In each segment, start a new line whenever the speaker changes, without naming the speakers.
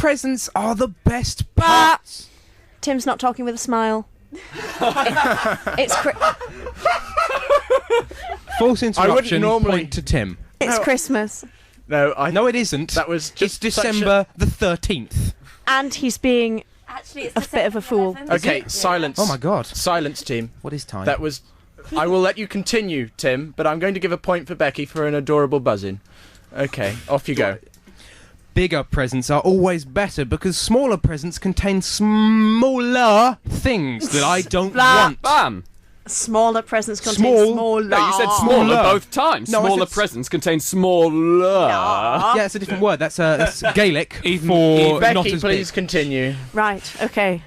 presents are the best part.
Tim's not talking with a smile. It's
False interruption.
normally
Point to Tim.
It's Christmas.
No,
it isn't.
That was
It's
just
December the 13th.
And he's being
Actually, it's
a bit of a fool.
Okay, silence.
Oh my God.
Silence, team.
What is time?
That was... I will let you continue, Tim, but I'm going to give a point for Becky for an adorable buzzing. Okay, off you go.
Bigger presents are always better because smaller presents contain smaller things that I don't want.
Bam!
Smaller presents contain smaller.
No, you said smaller both times.
No,
smaller presents contain smaller.
Yeah, it's a different word. That's Gaelic for
Becky,
not as
please
big.
continue.
Right, okay.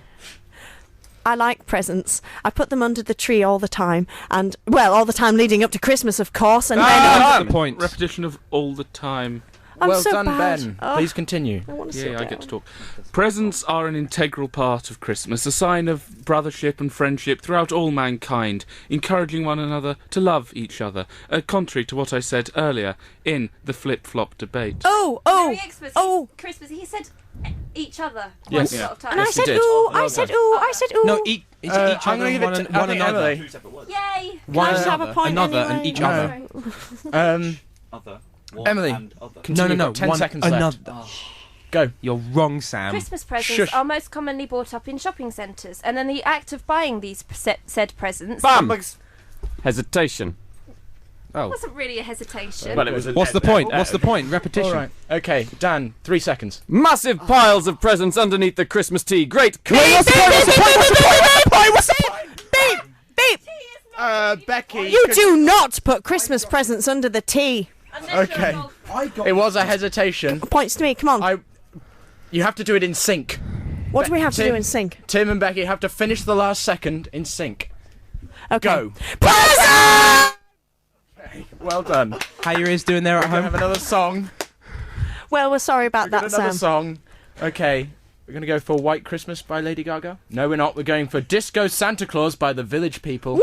I like presents. I put them under the tree all the time. And, well, all the time leading up to Christmas, of course. And then...
That's the point.
Repetition of all the time.
I'm
well
so
done,
bad.
Ben.
Oh,
Please continue.
I want to sit
Yeah, I
down.
get to talk. Presents are an integral part of Christmas, a sign of brothership and friendship throughout all mankind, encouraging one another to love each other, contrary to what I said earlier in the flip-flop debate.
Merry Xmas.
Oh.
Christmas. He said each other.
Yes.
Quite a lot of times.
And I
Yes, he
said,
did.
ooh,
Well
I said,
done.
ooh, I said, ooh.
No, each
I'm
other,
gonna give it to
one
I think
another.
Emily.
Yay!
One
Can I just have a
another,
point
another,
anyway?
and each
No.
other.
Other.
Emily. Continue.
No,
10
one
seconds
another.
left. Go.
You're wrong, Sam.
Christmas presents
Shush.
are most commonly bought up in shopping centres, and then the act of buying these said presents
Bam! Hesitation.
Oh.
wasn't really a hesitation.
Well, it was
What's the point? What's the point? Repetition.
All right. Okay, Dan, 3 seconds.
Massive piles of presents underneath the Christmas tree. Great.
What's the point?
Beep!
Becky.
You do not put Christmas presents under the tea.
Okay. It was a hesitation.
Points to me, come on.
You have to do it in sync.
What do we have to
Tim-
do in sync?
Tim and Becky have to finish the last second in sync.
Okay.
Go.
Present!
Well done.
How your ears doing there at
We're going to
home?
have another song.
Well, we're sorry about that,
Another
Sam.
song. Okay. We're going to go for White Christmas by Lady Gaga. No, we're not. We're going for Disco Santa Claus by the Village People.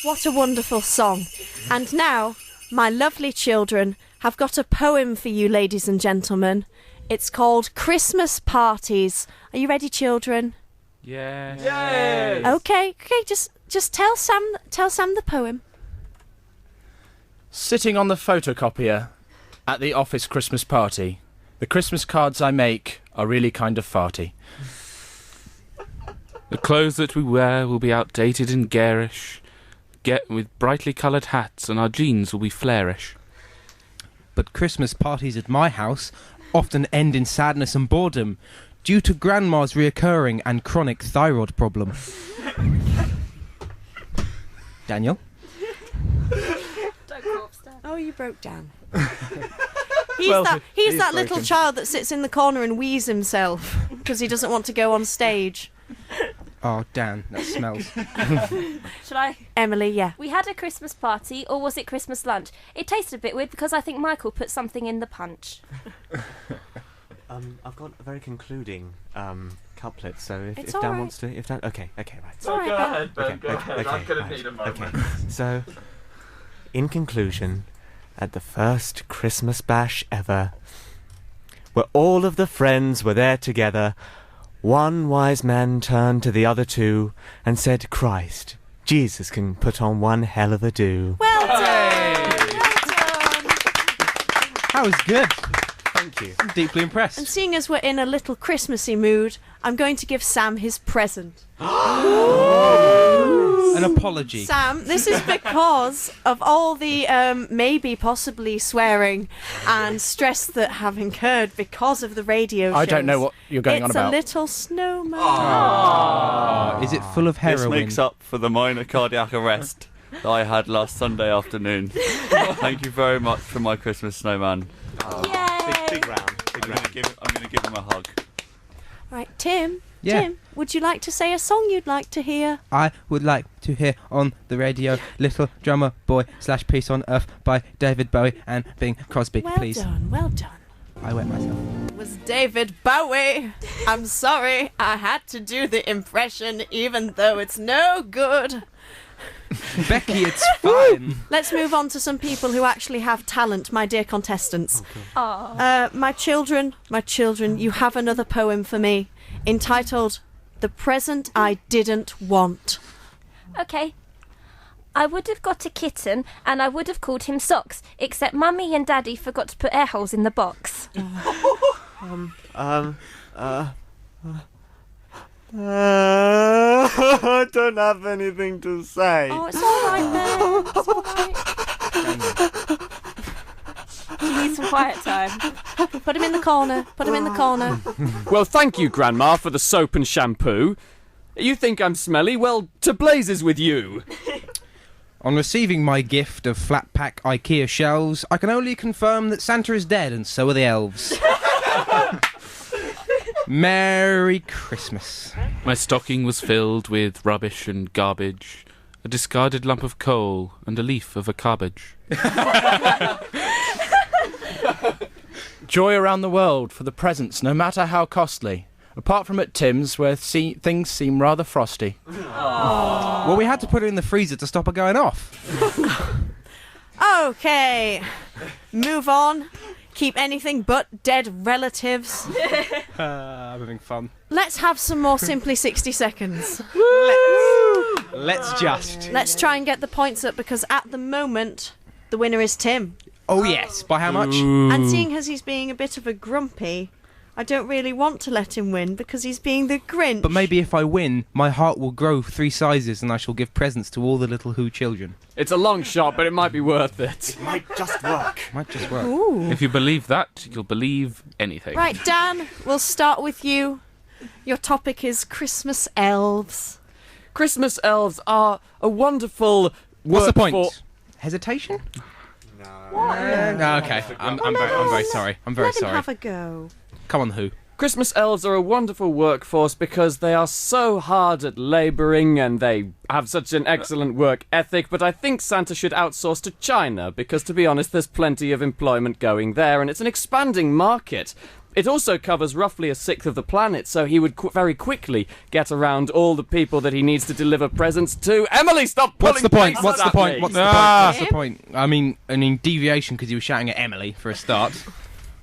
What a wonderful song. And now, my lovely children have got a poem for you, ladies and gentlemen. It's called Christmas Parties. Are you ready, children?
Yeah.
Okay, just tell Sam the poem.
Sitting on the photocopier at the office Christmas party. The Christmas cards I make are really kind of farty.
The clothes that we wear will be outdated and garish, with brightly coloured hats, and our jeans will be flairish.
But Christmas parties at my house often end in sadness and boredom due to Grandma's reoccurring and chronic thyroid problem. Daniel?
Oh, you broke down.
Well,
He's
he's
that little
broken.
child that sits in the corner and wheezes himself because he doesn't want to go on stage.
Oh, Dan, that smells.
Shall I?
Emily, yeah.
We had a Christmas party, or was it Christmas lunch? It tasted a bit weird because I think Michael put something in the punch.
I've got a very concluding couplet, so
It's
if
all
Dan
right.
wants to... If Dan, okay, right.
It's all right, Ben.
ahead,
Ben, go ahead. I'm gonna need a moment. Okay, so, in conclusion, at the first Christmas bash ever, where all of the friends were there together, one wise man turned to the other two and said, Christ, Jesus can put on one hell of a do.
Well done. Well done.
That was good.
Thank you.
I'm deeply
And
impressed.
seeing as we're in a little Christmassy mood, I'm going to give Sam his present.
An apology.
Sam, this is because of all the maybe possibly swearing and stress that have incurred because of the radio shows.
I don't know what you're going on
It's
about.
a little snowman.
Is it full of heroin?
This makes up for the minor cardiac arrest that I had last Sunday afternoon. Thank you very much for my Christmas snowman.
Yay!
Big round.
I'm going to give him a hug.
Right, Tim.
Yeah.
Tim, would you like to say a song you'd like to hear?
I would like to hear on the radio Little Drummer Boy / Peace on Earth by David Bowie and Bing Crosby,
Well
please.
done, well done.
I wet myself.
It was David Bowie. I'm sorry, I had to do the impression even though it's no good.
Becky, it's fine.
Let's move on to some people who actually have talent, my dear contestants. My children, you have another poem for me, entitled The Present I Didn't Want.
Okay. I would have got a kitten and I would have called him Socks, except Mummy and Daddy forgot to put air holes in the box.
I don't have anything to say.
Oh, it's all right, Ben. It's all right.
You need some quiet time.
Put him in the corner. Put him in the corner.
Well, thank you, Grandma, for the soap and shampoo. You think I'm smelly? Well, to blazes with you.
On receiving my gift of flat-pack IKEA shelves, I can only confirm that Santa is dead and so are the elves. Merry Christmas.
My stocking was filled with rubbish and garbage, a discarded lump of coal and a leaf of a cabbage.
Joy around the world for the presents, no matter how costly. Apart from at Tim's, where things seem rather frosty.
Well, we had to put it in the freezer to stop it going off.
Okay. Move on. Keep anything but dead relatives.
I'm having fun.
Let's have some more Simply 60 Seconds.
Let's just.
Let's try and get the points up, because at the moment, the winner is Tim.
Oh, yes. By how much?
And seeing as he's being a bit of a grumpy, I don't really want to let him win because he's being the Grinch.
But maybe if I win, my heart will grow 3 sizes and I shall give presents to all the little Who children.
It's a long shot, but it might be worth it.
Might just work.
Might just work.
Ooh.
If you believe that, you'll believe anything.
Right, Dan, we'll start with you. Your topic is Christmas elves.
Christmas elves are a wonderful
What's the
work
point?
for...
Hesitation?
What?
No, okay. I'm very sorry. I'm very
Let him
sorry.
have a go.
Come on, Who.
Christmas elves are a wonderful workforce because they are so hard at labouring and they have such an excellent work ethic, but I think Santa should outsource to China because, to be honest, there's plenty of employment going there and it's an expanding market. It also covers roughly 1/6 of the planet, so he would very quickly get around all the people that he needs to deliver presents to. Emily, stop pulling
What's the point?
faces
What's the
at
point?
me.
What's the point? What's the point? I mean deviation because you were shouting at Emily for a start.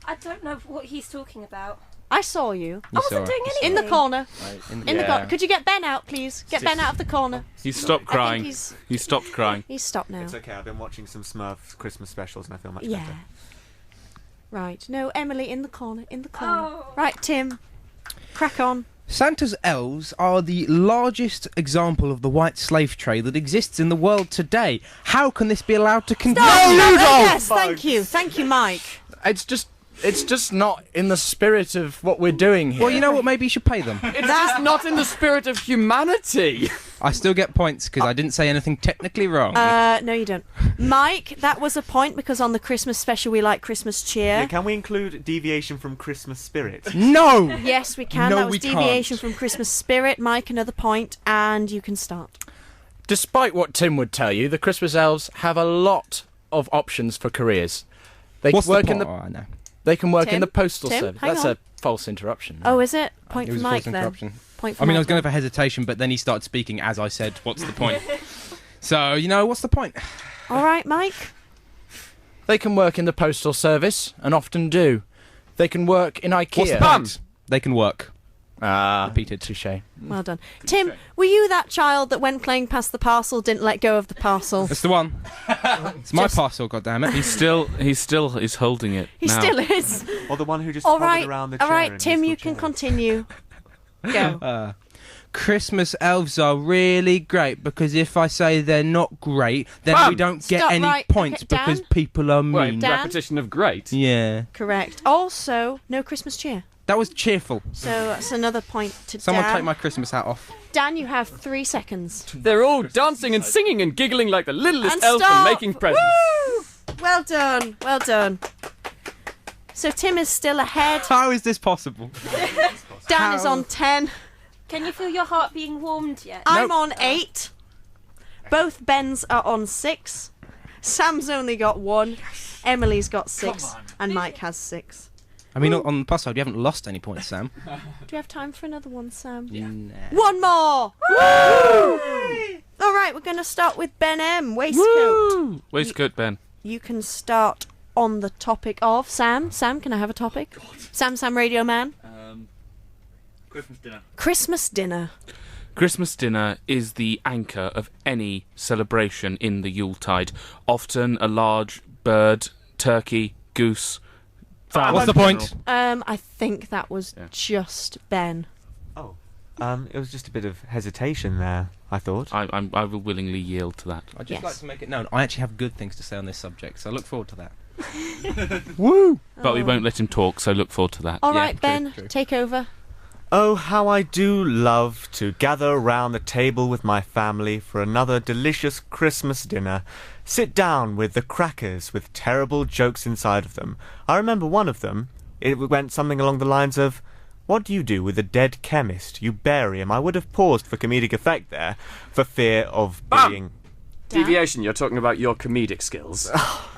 I don't know what he's talking about.
I saw you.
You
I wasn't
saw
doing
it.
anything.
In the corner.
In
In the corner. Could you get Ben out, please? Get Ben out of the corner.
He stopped
I think
crying.
he's
He stopped crying.
stopped now.
It's okay, I've been watching some Smurfs Christmas specials and I feel much
Yeah.
better.
Right. No, Emily, in the corner. In the corner.
Oh.
Right, Tim. Crack on.
Santa's elves are the largest example of the white slave trade that exists in the world today. How can this be allowed to continue?
Yes, thank you. Thank you, Mike.
It's just not in the spirit of what we're doing here.
Well, you know what? Maybe you should pay them.
It's just not in the spirit of humanity.
I still get points because I didn't say anything technically wrong.
No, you don't. Mike, that was a point because on the Christmas special we like Christmas cheer.
Yeah, can we include deviation from Christmas spirit?
No!
Yes, we can.
No,
That was
we
deviation
can't.
from Christmas spirit. Mike, another point, and you can start.
Despite what Tim would tell you, the Christmas elves have a lot of options for careers. They
What's
can work
the
in
point?
the
Oh, no.
they can work in
Tim?
the postal
Tim,
service.
hang
That's
on.
a false interruption.
Oh, is it? Point
It
for
was a
Mike
false
then.
interruption.
Point for
I mean, I
Mike
was going
then.
for hesitation, but then he started speaking as I said, what's the point? So, what's the point?
All right, Mike.
They can work in the postal service, and often do. They can work in IKEA.
What's the point? They can work.
Repeated. Touche.
Well done. Tim, were you that child that when playing past the parcel didn't let go of the parcel?
That's the one. It's my parcel, goddammit.
He still is holding it.
He
now.
still is.
Or the one who just
All
hovered
right,
around the chair.
all right,
in
Tim, you
musical
can
chairs.
continue. Go.
Christmas elves are really great because if I say they're not great, then
Bam!
we don't get
Stop,
any
right,
points
okay, Dan?
because people are
Wait,
mean.
Dan?
repetition of great.
Yeah.
Correct. Also, no Christmas cheer.
That was cheerful.
So that's another point to
Someone
Dan.
take my Christmas hat off.
Dan, you have 3 seconds.
They're all dancing and singing and giggling like the littlest
And
elf
stop!
and making presents.
Woo! Well done. Well done. So Tim is still ahead.
How is this possible?
Dan is
How?
on 10.
Can you feel your heart being warmed yet?
I'm on 8. Both Bens are on 6. Sam's only got 1. Emily's got 6. And Mike has 6.
I mean, on the plus side, you haven't lost any points, Sam.
Do you have time for another one, Sam?
Nah.
One more! Woo! All right, we're going to start with Ben M. Waistcoat.
Woo! Waistcoat, Ben.
You can start on the topic of Sam. Sam, can I have a topic? Sam Radio Man.
Christmas dinner.
Christmas dinner.
Christmas dinner is the anchor of any celebration in the Yuletide. Often a large bird, turkey, goose.
What's the point?
I think that was just Ben.
Oh. It was just a bit of hesitation there, I thought.
I will willingly yield to that.
I'd just
Yes.
like to make it known, I actually have good things to say on this subject, so I look forward to that.
Woo! But we won't let him talk, so look forward to that.
All
Yeah,
right,
true,
Ben,
true.
take over.
Oh, how I do love to gather round the table with my family for another delicious Christmas dinner. Sit down with the crackers with terrible jokes inside of them. I remember one of them. It went something along the lines of, "What do you do with a dead chemist? You bury him." I would have paused for comedic effect there, for fear of being...
Dan?
Deviation, you're talking about your comedic skills.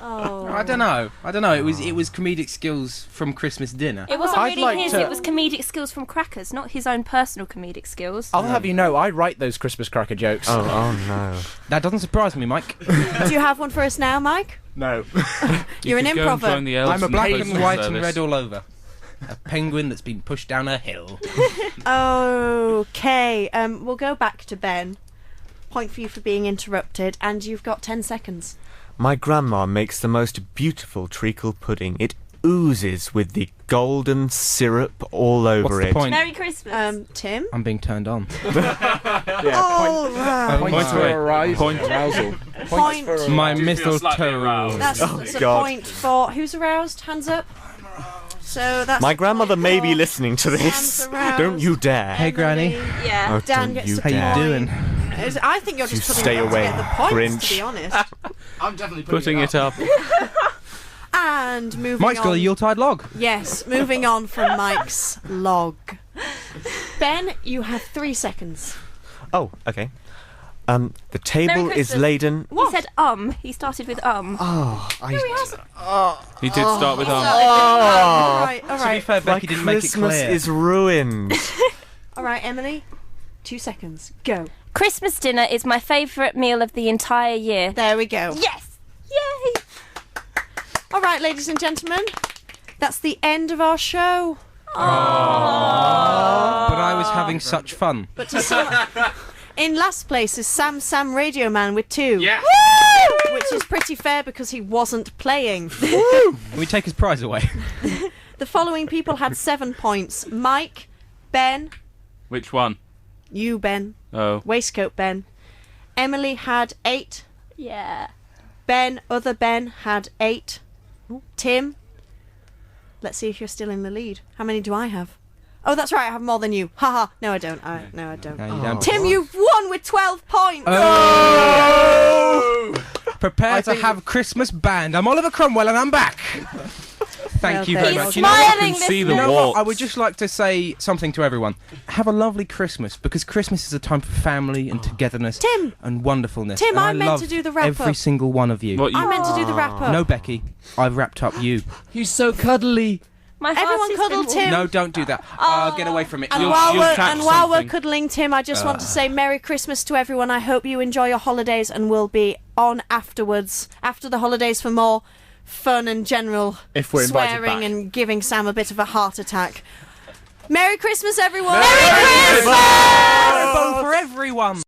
Oh.
I don't know. It was comedic skills from Christmas dinner.
It wasn't
I'd
really
like
his,
to-
it was comedic skills from Crackers, not his own personal comedic skills.
I'll have you know, I write those Christmas cracker jokes.
Oh no.
That doesn't surprise me, Mike.
Do you have one for us now, Mike?
No.
You're an
could go and
improver.
join the elves
I'm a
and
black
postal
and white and
service.
red all over. A penguin that's been pushed down a hill.
Okay, we'll go back to Ben. Point for you for being interrupted, and you've got 10 seconds.
My grandma makes the most beautiful treacle pudding. It oozes with the golden syrup all over
What's the
it.
point?
Merry Christmas.
Tim?
I'm being turned on.
All right.
Points for arousal.
Point.
My
Do you feel slightly
mistletoe.
aroused?
That's a
God.
point for... Who's aroused? Hands up. So that's
My
a
grandmother
point
may be
for
listening to this.
Sam's aroused.
Don't you dare.
Hey, Granny.
Emily.
Yeah.
Oh,
Dan
don't
gets
you
the
dare.
How you doing?
I think you're just
You
putting
stay
it up
away,
to get the points,
Grinch.
to be honest.
I'm definitely
Putting it up.
And moving
Mike's
on.
got a Yuletide log.
Yes, moving on from Mike's log. Ben, you have 3 seconds.
Oh, okay. The table
Merry
is
Christmas.
laden.
What?
He said He started with
Oh,
He did start with
All right, all
To be
right.
fair,
my
Becky didn't make it
Christmas
clear.
is ruined.
All right, Emily. 2 seconds. Go.
Christmas dinner is my favourite meal of the entire year.
There we go.
Yes! Yay!
All right, ladies and gentlemen. That's the end of our show.
But I was having such fun.
But to sum in last place is Sam Radio Man with 2.
Yeah.
Which is pretty fair because he wasn't playing.
We take his prize away.
The following people had 7 points. Mike, Ben,
Which one?
you, Ben,
Oh.
Waistcoat Ben. Emily had 8.
Yeah.
Ben, other Ben, had 8. Tim, let's see if you're still in the lead. How many do I have? Oh, that's right, I have more than you. Haha. No, I don't. No, I don't.
No, you don't.
Tim, you've won with 12 points.
Oh! Prepare to have Christmas band. I'm Oliver Cromwell and I'm back. Thank you very
He's
much.
He's smiling,
see
You
the
know what?
warts.
I would just like to say something to everyone. Have a lovely Christmas, because Christmas is a time for family and togetherness
Tim.
and wonderfulness.
Tim,
and
I
I
meant
love
to do the wrap
every
up.
single one of you.
What you
I meant to do the wrap up.
No, Becky, I've wrapped up you.
He's so cuddly.
My heart
Everyone
is
cuddle
simple.
Tim.
No, don't do that. Get away from it.
And
You'll-
while
you'll
we're
catch
while we're
something.
cuddling Tim, I just want to say Merry Christmas to everyone. I hope you enjoy your holidays, and we'll be on afterwards, after the holidays, for more fun and general
If we're invited
swearing
back.
and giving Sam a bit of a heart attack. Merry Christmas, everyone!
Fireball for everyone.